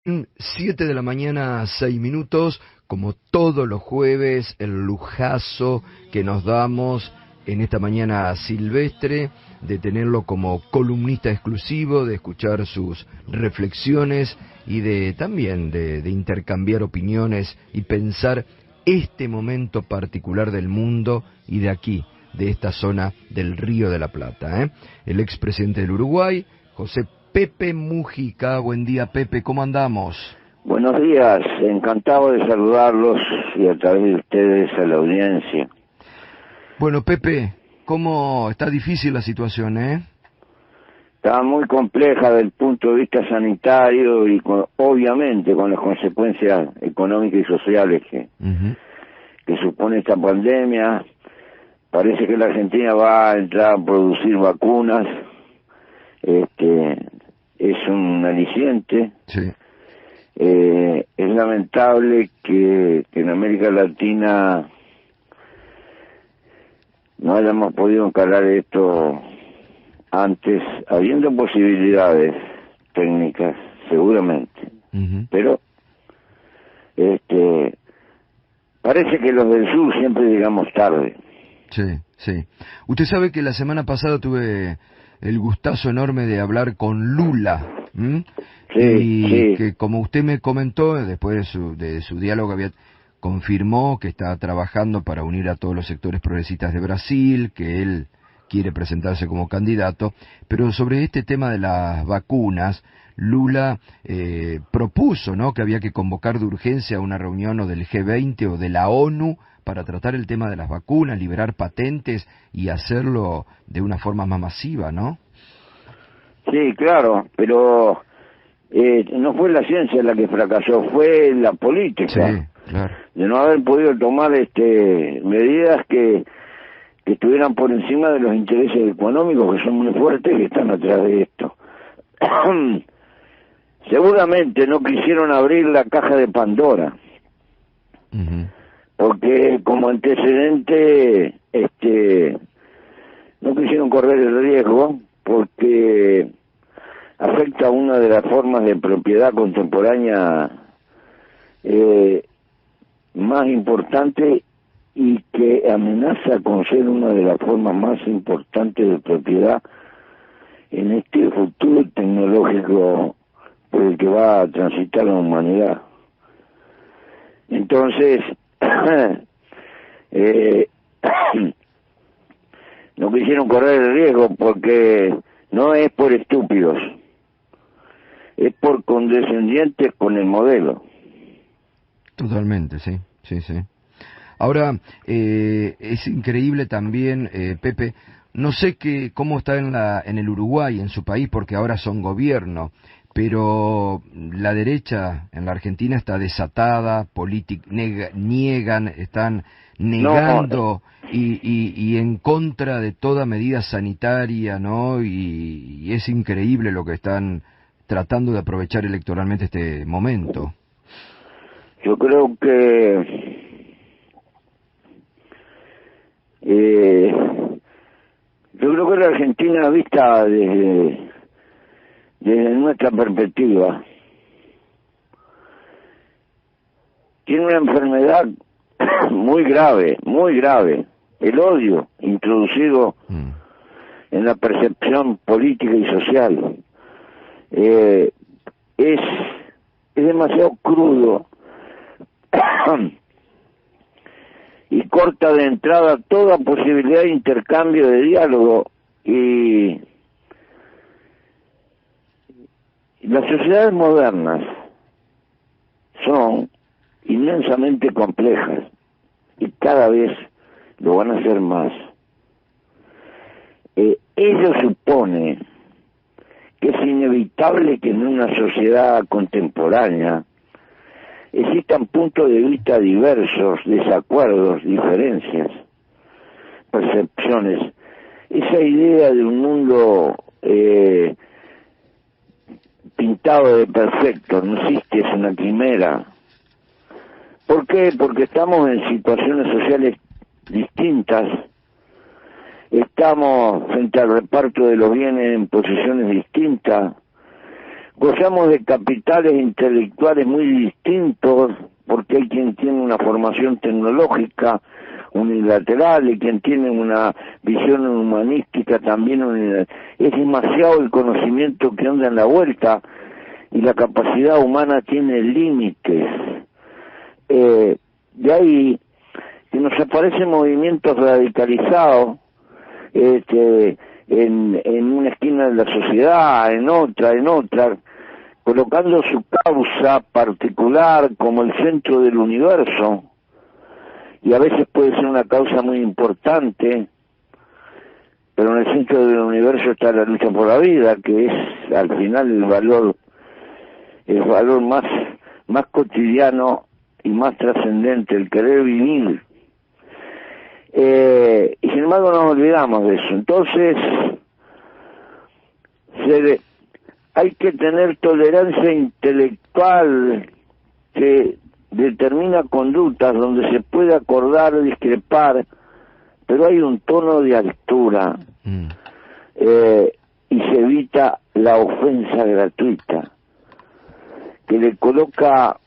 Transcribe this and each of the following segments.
7 de la mañana, 6 minutos, como todos los jueves, el lujazo que nos damos en esta mañana silvestre, de tenerlo como columnista exclusivo, de escuchar sus reflexiones y de también de intercambiar opiniones y pensar este momento particular del mundo y de aquí, de esta zona del Río de la Plata. El expresidente del Uruguay, José Pepe Mujica. Buen día, Pepe, ¿cómo andamos? Buenos días, encantado de saludarlos y a través de ustedes a la audiencia. Bueno, Pepe, ¿cómo está difícil la situación, Está muy compleja desde el punto de vista sanitario y obviamente con las consecuencias económicas y sociales que supone esta pandemia. Parece que la Argentina va a entrar a producir vacunas. Es un aliciente. Sí. Es lamentable que en América Latina no hayamos podido encarar esto antes, habiendo posibilidades técnicas, seguramente. Pero parece que los del sur siempre llegamos tarde. Sí, sí. Usted sabe que la semana pasada tuve el gustazo enorme de hablar con Lula, Sí. Que, como usted me comentó, después de su diálogo, confirmó que está trabajando para unir a todos los sectores progresistas de Brasil, que él quiere presentarse como candidato, pero sobre este tema de las vacunas, Lula propuso, ¿no?, que había que convocar de urgencia una reunión o del G20 o de la ONU para tratar el tema de las vacunas, liberar patentes y hacerlo de una forma más masiva, ¿no? Sí, claro, pero no fue la ciencia la que fracasó, fue la política. Sí, claro. De no haber podido tomar medidas que estuvieran por encima de los intereses económicos, que son muy fuertes, que están atrás de esto. Seguramente no quisieron abrir la caja de Pandora, porque como antecedente no quisieron correr el riesgo, porque afecta a una de las formas de propiedad contemporánea más importante y que amenaza con ser una de las formas más importantes de propiedad en este futuro tecnológico por el que va a transitar la humanidad. Entonces, no quisieron correr el riesgo porque no es por estúpidos, es por condescendientes con el modelo. Totalmente, sí, sí, sí. Ahora, es increíble también, Pepe, no sé cómo está en el Uruguay, en su país, porque ahora son gobierno, pero la derecha en la Argentina está desatada, niegan, están negando y en contra de toda medida sanitaria, ¿no? Y es increíble lo que están tratando de aprovechar electoralmente este momento. Yo creo que la Argentina, vista desde nuestra perspectiva, tiene una enfermedad muy grave, el odio introducido en la percepción política y social. Es demasiado crudo y corta de entrada toda posibilidad de intercambio, de diálogo, y las sociedades modernas son inmensamente complejas y cada vez lo van a ser más. Ello supone que es inevitable que en una sociedad contemporánea existan puntos de vista diversos, desacuerdos, diferencias, percepciones. Esa idea de un mundo pintado de perfecto no existe, es una quimera. ¿Por qué? Porque estamos en situaciones sociales distintas, estamos frente al reparto de los bienes en posiciones distintas, gozamos de capitales intelectuales muy distintos, porque hay quien tiene una formación tecnológica unilateral y quien tiene una visión humanística también unilateral. Es demasiado el conocimiento que anda en la vuelta y la capacidad humana tiene límites. De ahí que nos aparecen movimientos radicalizados en una esquina de la sociedad, en otra, colocando su causa particular como el centro del universo, y a veces puede ser una causa muy importante, pero en el centro del universo está la lucha por la vida, que es al final el valor más cotidiano y más trascendente, el querer vivir. Y sin embargo nos olvidamos de eso. Entonces hay que tener tolerancia intelectual que determina conductas donde se puede acordar, discrepar, pero hay un tono de altura y se evita la ofensa gratuita que le coloca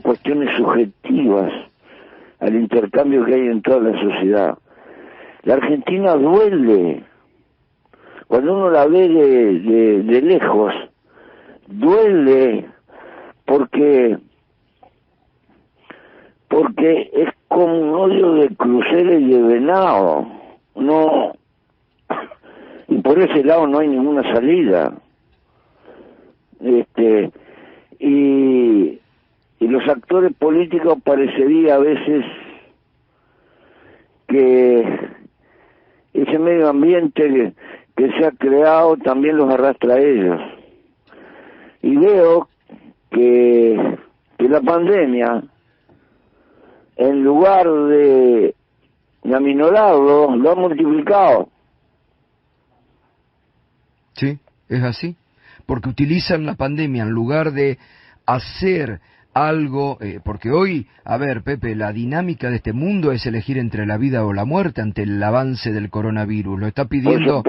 cuestiones subjetivas al intercambio que hay en toda la sociedad. La Argentina duele. Cuando uno la ve de lejos, duele porque es como un odio de cruceros y de venado. No, y por ese lado no hay ninguna salida. Y los actores políticos parecería a veces que ese medio ambiente que se ha creado también los arrastra a ellos. Y veo que la pandemia, en lugar de aminorarlo, lo ha multiplicado. Sí, es así. Porque utilizan la pandemia en lugar de hacer algo, porque hoy, a ver, Pepe, la dinámica de este mundo es elegir entre la vida o la muerte ante el avance del coronavirus. Lo está pidiendo,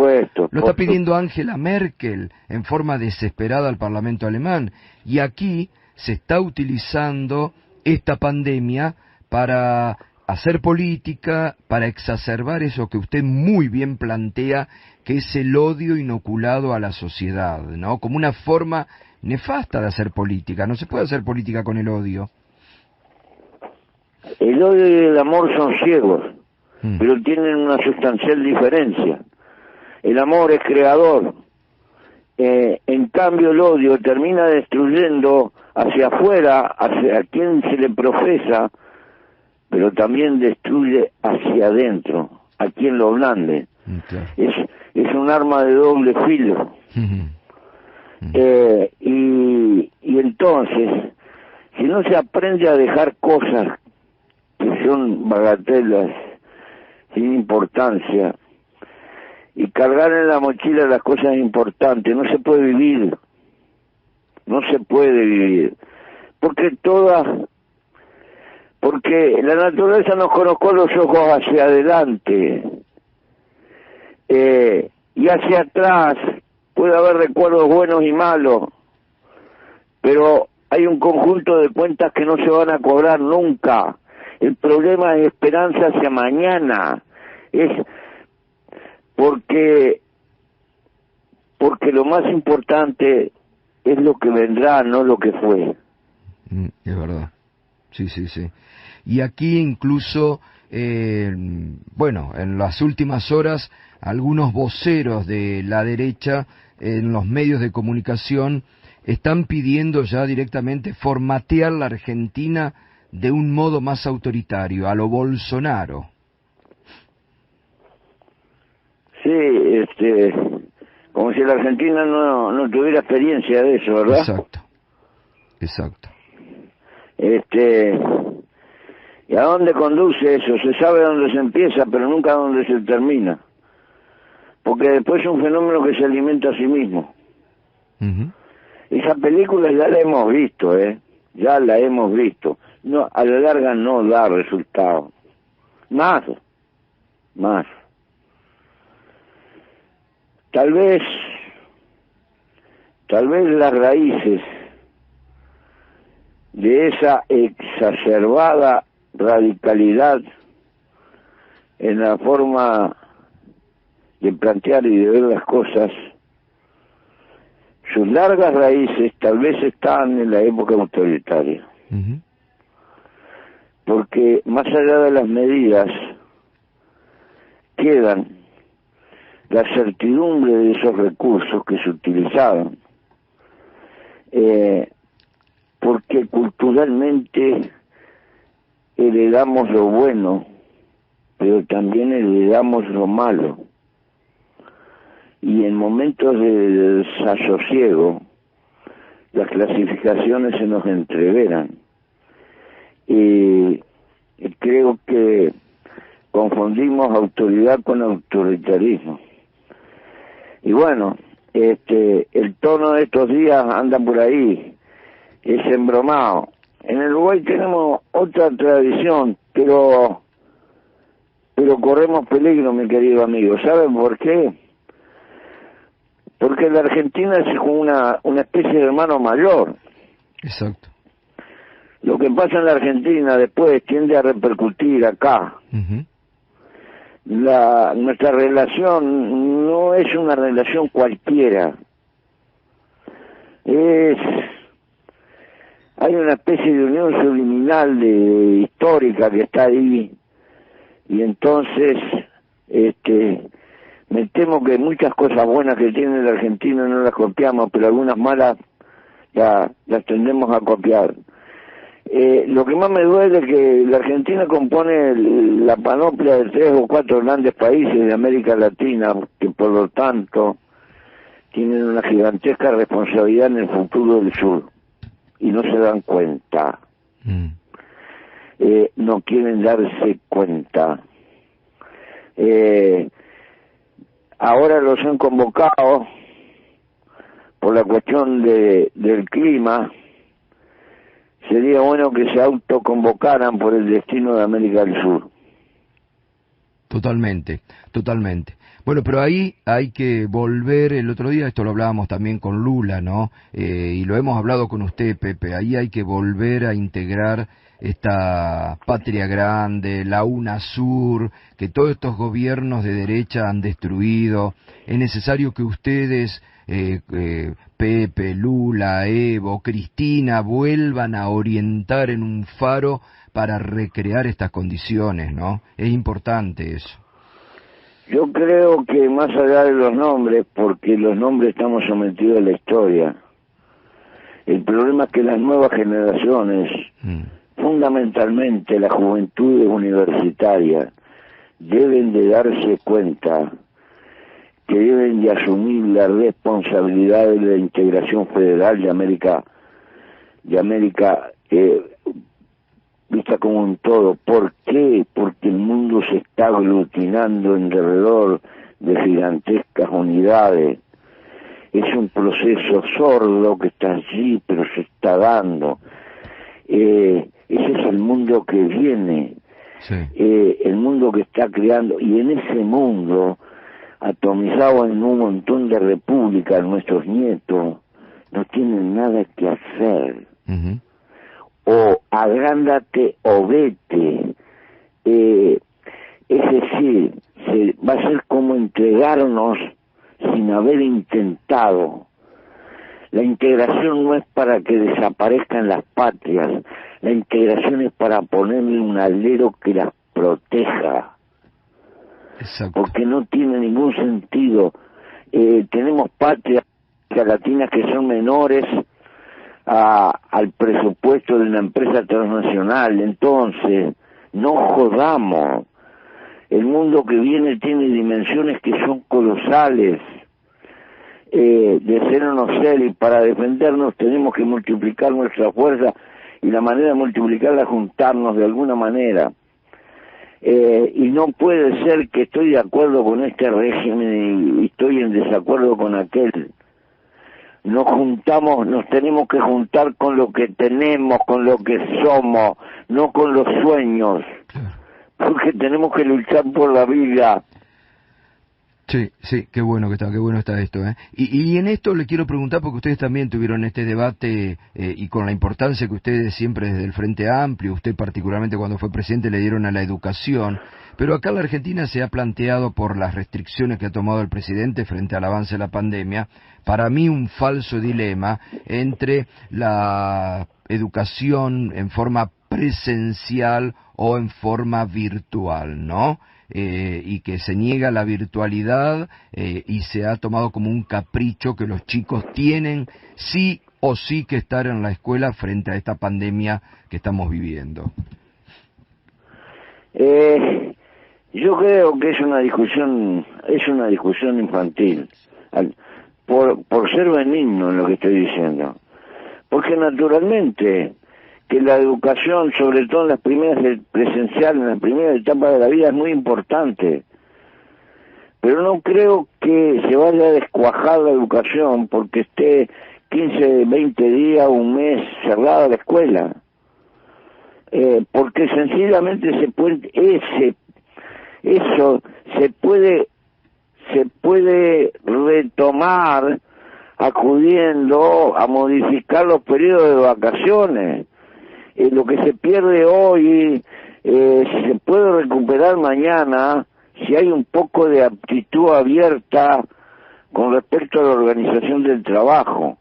está pidiendo Angela Merkel en forma desesperada al Parlamento alemán. Y aquí se está utilizando esta pandemia para hacer política, para exacerbar eso que usted muy bien plantea, que es el odio inoculado a la sociedad, ¿no? Como una forma nefasta de hacer política. No se puede hacer política con el odio. El odio y el amor son ciegos, pero tienen una sustancial diferencia. El amor es creador. En cambio el odio termina destruyendo hacia afuera, hacia quien se le profesa, pero también destruye hacia adentro, a quien lo blande. Claro. Es un arma de doble filo. Y entonces, si no se aprende a dejar cosas que son bagatelas, sin importancia, y cargar en la mochila las cosas importantes, no se puede vivir. No se puede vivir. Porque la naturaleza nos colocó los ojos hacia adelante, y hacia atrás puede haber recuerdos buenos y malos, pero hay un conjunto de cuentas que no se van a cobrar nunca. El problema es esperanza hacia mañana, es porque lo más importante es lo que vendrá, no lo que fue. Es verdad, sí. Y aquí incluso, bueno, en las últimas horas, algunos voceros de la derecha en los medios de comunicación están pidiendo ya directamente formatear la Argentina de un modo más autoritario, a lo Bolsonaro. Sí, como si la Argentina no tuviera experiencia de eso, ¿verdad? Exacto. ¿Y a dónde conduce eso? Se sabe dónde se empieza, pero nunca dónde se termina. Porque después es un fenómeno que se alimenta a sí mismo. Esa película ya la hemos visto, ya la hemos visto. No, a la larga no da resultado. Más. Tal vez tal vez las raíces de esa exacerbada radicalidad en la forma de plantear y de ver las cosas, sus largas raíces tal vez están en la época autoritaria. Porque más allá de las medidas quedan la certidumbre de esos recursos que se utilizaban, porque culturalmente heredamos lo bueno, pero también heredamos lo malo, y en momentos de desasosiego las clasificaciones se nos entreveran, y creo que confundimos autoridad con autoritarismo. Y bueno, el tono de estos días anda por ahí, es embromado. En el Uruguay tenemos otra tradición, pero corremos peligro, mi querido amigo. ¿Saben por qué? Porque la Argentina es una especie de hermano mayor. Exacto. Lo que pasa en la Argentina después tiende a repercutir acá. Nuestra relación no es una relación cualquiera. Hay una especie de unión subliminal histórica que está ahí, y entonces me temo que muchas cosas buenas que tiene la Argentina no las copiamos, pero algunas malas las tendemos a copiar. Lo que más me duele es que la Argentina compone la panoplia de 3 o 4 grandes países de América Latina, que por lo tanto tienen una gigantesca responsabilidad en el futuro del sur, y no se dan cuenta. No quieren darse cuenta. Ahora los han convocado por la cuestión del clima. Sería bueno que se autoconvocaran por el destino de América del Sur. Totalmente. Bueno, pero ahí hay que volver, el otro día esto lo hablábamos también con Lula, ¿no? Y lo hemos hablado con usted, Pepe, ahí hay que volver a integrar esta patria grande, la UNASUR, que todos estos gobiernos de derecha han destruido. Es necesario que ustedes, Pepe, Lula, Evo, Cristina, vuelvan a orientar en un faro para recrear estas condiciones, ¿no? Es importante eso. Yo creo que más allá de los nombres, porque los nombres estamos sometidos a la historia, el problema es que las nuevas generaciones, fundamentalmente la juventud universitaria, deben de darse cuenta que deben de asumir la responsabilidad de la integración federal de América vista como un todo. ¿Por qué? Porque el mundo se está aglutinando en derredor de gigantescas unidades. Es un proceso sordo que está allí, pero se está dando. Ese es el mundo que viene, sí. El mundo que está creando, y en ese mundo, atomizado en un montón de repúblicas, nuestros nietos no tienen nada que hacer. O agrándate o vete. Es decir, va a ser como entregarnos sin haber intentado. La integración no es para que desaparezcan las patrias, la integración es para ponerle un alero que las proteja. Exacto. Porque no tiene ningún sentido. Tenemos patrias latinas que son menores al presupuesto de una empresa transnacional. Entonces, no jodamos. El mundo que viene tiene dimensiones que son colosales. De ser o no ser, y para defendernos tenemos que multiplicar nuestra fuerza, y la manera de multiplicarla es juntarnos de alguna manera. Y no puede ser que estoy de acuerdo con este régimen y estoy en desacuerdo con aquel. Nos tenemos que juntar con lo que tenemos, con lo que somos, no con los sueños, porque tenemos que luchar por la vida. Sí, sí, qué bueno está esto, ¿eh? Y en esto le quiero preguntar, porque ustedes también tuvieron este debate y con la importancia que ustedes siempre desde el Frente Amplio, usted particularmente cuando fue presidente le dieron a la educación, pero acá en la Argentina se ha planteado por las restricciones que ha tomado el presidente frente al avance de la pandemia, para mí un falso dilema entre la educación en forma presencial o en forma virtual, ¿no? Y que se niega la virtualidad y se ha tomado como un capricho que los chicos tienen sí o sí que estar en la escuela frente a esta pandemia que estamos viviendo. Yo creo que es una discusión infantil, por ser benigno en lo que estoy diciendo, porque naturalmente que la educación, sobre todo en las primeras presenciales, en las primeras etapas de la vida, es muy importante. Pero no creo que se vaya a descuajar la educación porque esté 15, 20 días, un mes cerrada la escuela. Porque sencillamente eso se puede retomar acudiendo a modificar los periodos de vacaciones. Lo que se pierde hoy se puede recuperar mañana si hay un poco de aptitud abierta con respecto a la organización del trabajo.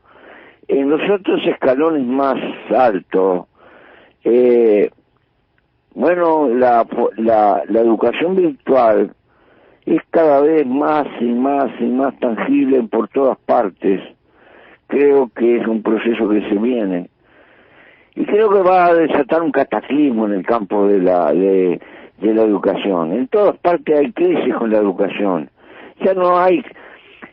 En los otros escalones más altos, la educación virtual es cada vez más y más y más tangible por todas partes. Creo que es un proceso que se viene. Y creo que va a desatar un cataclismo en el campo de la educación. En todas partes hay crisis con la educación. Ya no hay,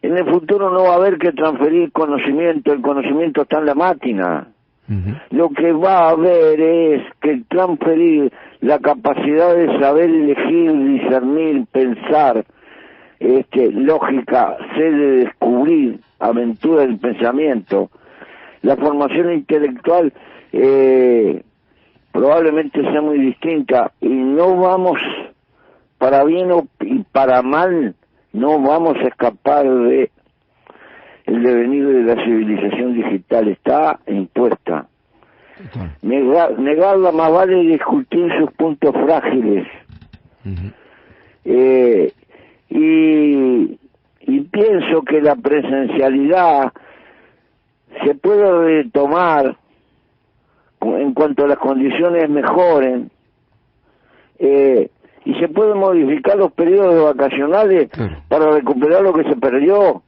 en el futuro no va a haber que transferir conocimiento, el conocimiento está en la máquina. Lo que va a haber es que transferir la capacidad de saber elegir, discernir, pensar, lógica, sed de descubrir, aventura del pensamiento, la formación intelectual probablemente sea muy distinta y no vamos, para bien y para mal, no vamos a escapar de el devenir de la civilización digital. Está impuesta. Negarla más vale discutir sus puntos frágiles. Y pienso que la presencialidad se puede retomar en cuanto las condiciones mejoren, y se pueden modificar los periodos vacacionales para recuperar lo que se perdió.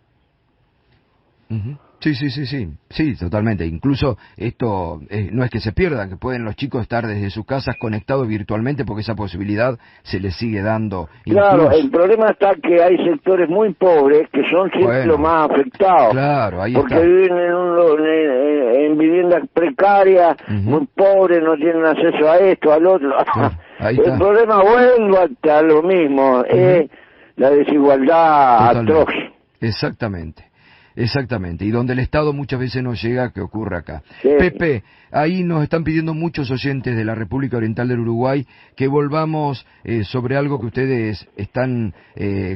Sí, totalmente. Incluso esto no es que se pierda, que pueden los chicos estar desde sus casas conectados virtualmente porque esa posibilidad se les sigue dando. Claro, incluso... el problema está que hay sectores muy pobres que son siempre los más afectados. Claro, ahí porque está. Viven en viviendas precarias, muy pobres, no tienen acceso a esto, al otro. Claro, el problema vuelve hasta lo mismo, es la desigualdad atroz. Exactamente, y donde el Estado muchas veces no llega, ¿qué ocurre acá? Sí. Pepe, ahí nos están pidiendo muchos oyentes de la República Oriental del Uruguay que volvamos sobre algo que ustedes están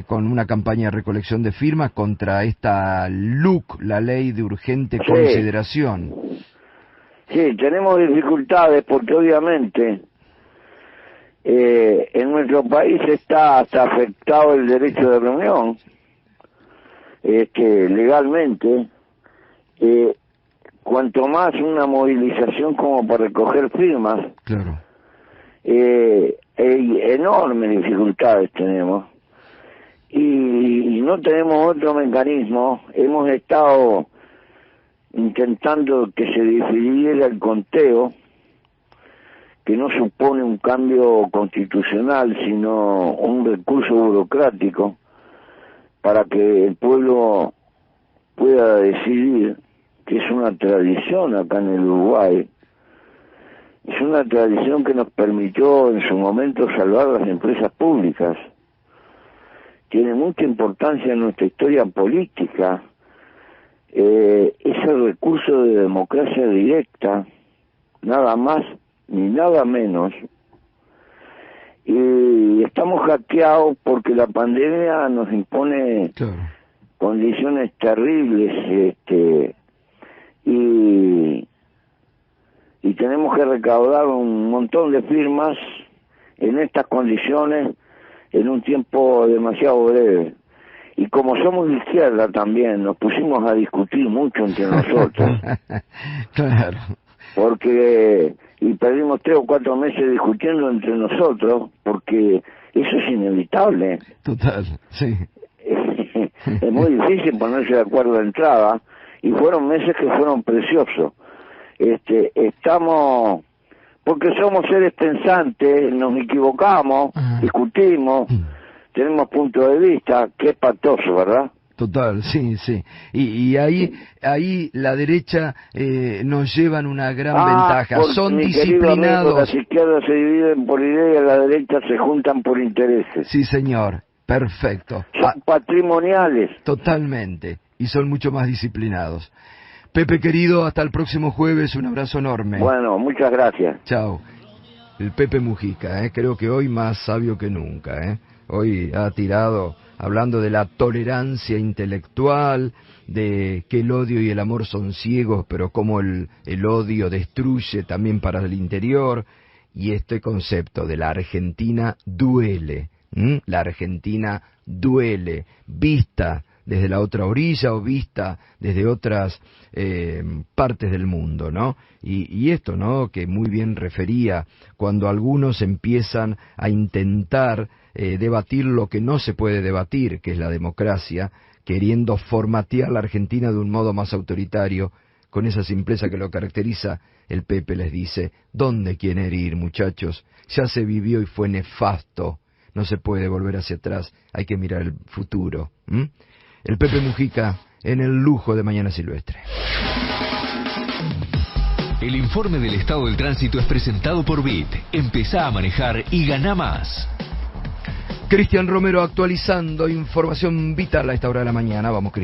con una campaña de recolección de firmas contra esta LUC, la Ley de Urgente Consideración. Sí, tenemos dificultades porque obviamente en nuestro país está hasta afectado el derecho de reunión. Legalmente, cuanto más una movilización como para recoger firmas, claro, enormes dificultades tenemos y no tenemos otro mecanismo. Hemos estado intentando que se decidiera el conteo, que no supone un cambio constitucional, sino un recurso burocrático, para que el pueblo pueda decidir, que es una tradición acá en el Uruguay. Es una tradición que nos permitió en su momento salvar las empresas públicas. Tiene mucha importancia en nuestra historia política. Es el recurso de democracia directa, nada más ni nada menos. y estamos hackeados porque la pandemia nos impone condiciones terribles, y tenemos que recaudar un montón de firmas en estas condiciones en un tiempo demasiado breve. Y como somos de izquierda también, nos pusimos a discutir mucho entre nosotros. Claro. Y perdimos 3 o 4 meses discutiendo entre nosotros, porque eso es inevitable. Total, sí. Es muy difícil ponerse de acuerdo de entrada, y fueron meses que fueron preciosos. Estamos, porque somos seres pensantes, nos equivocamos, discutimos, tenemos punto de vista, que es patoso, ¿verdad? Total, sí, sí. Y ahí la derecha nos llevan una gran ventaja. Son disciplinados. Amigo, las izquierdas se dividen por ideas, las derechas se juntan por intereses. Sí, señor. Perfecto. Son patrimoniales. Totalmente. Y son mucho más disciplinados. Pepe querido, hasta el próximo jueves. Un abrazo enorme. Bueno, muchas gracias. Chao. El Pepe Mujica, creo que hoy más sabio que nunca. Hoy ha tirado, hablando de la tolerancia intelectual, de que el odio y el amor son ciegos, pero cómo el odio destruye también para el interior, y este concepto de la Argentina duele. La Argentina duele, vista desde la otra orilla o vista desde otras partes del mundo, ¿no? Y esto, ¿no?, que muy bien refería, cuando algunos empiezan a intentar debatir lo que no se puede debatir, que es la democracia, queriendo formatear la Argentina de un modo más autoritario, con esa simpleza que lo caracteriza, el Pepe les dice: ¿dónde quieren ir, muchachos? Ya se vivió y fue nefasto. No se puede volver hacia atrás, hay que mirar el futuro. El Pepe Mujica en el lujo de Mañana Silvestre. El informe del estado del tránsito es presentado por BIT. Empezá a manejar y ganá más. Cristian Romero actualizando información vital a esta hora de la mañana. Vamos, Cristian.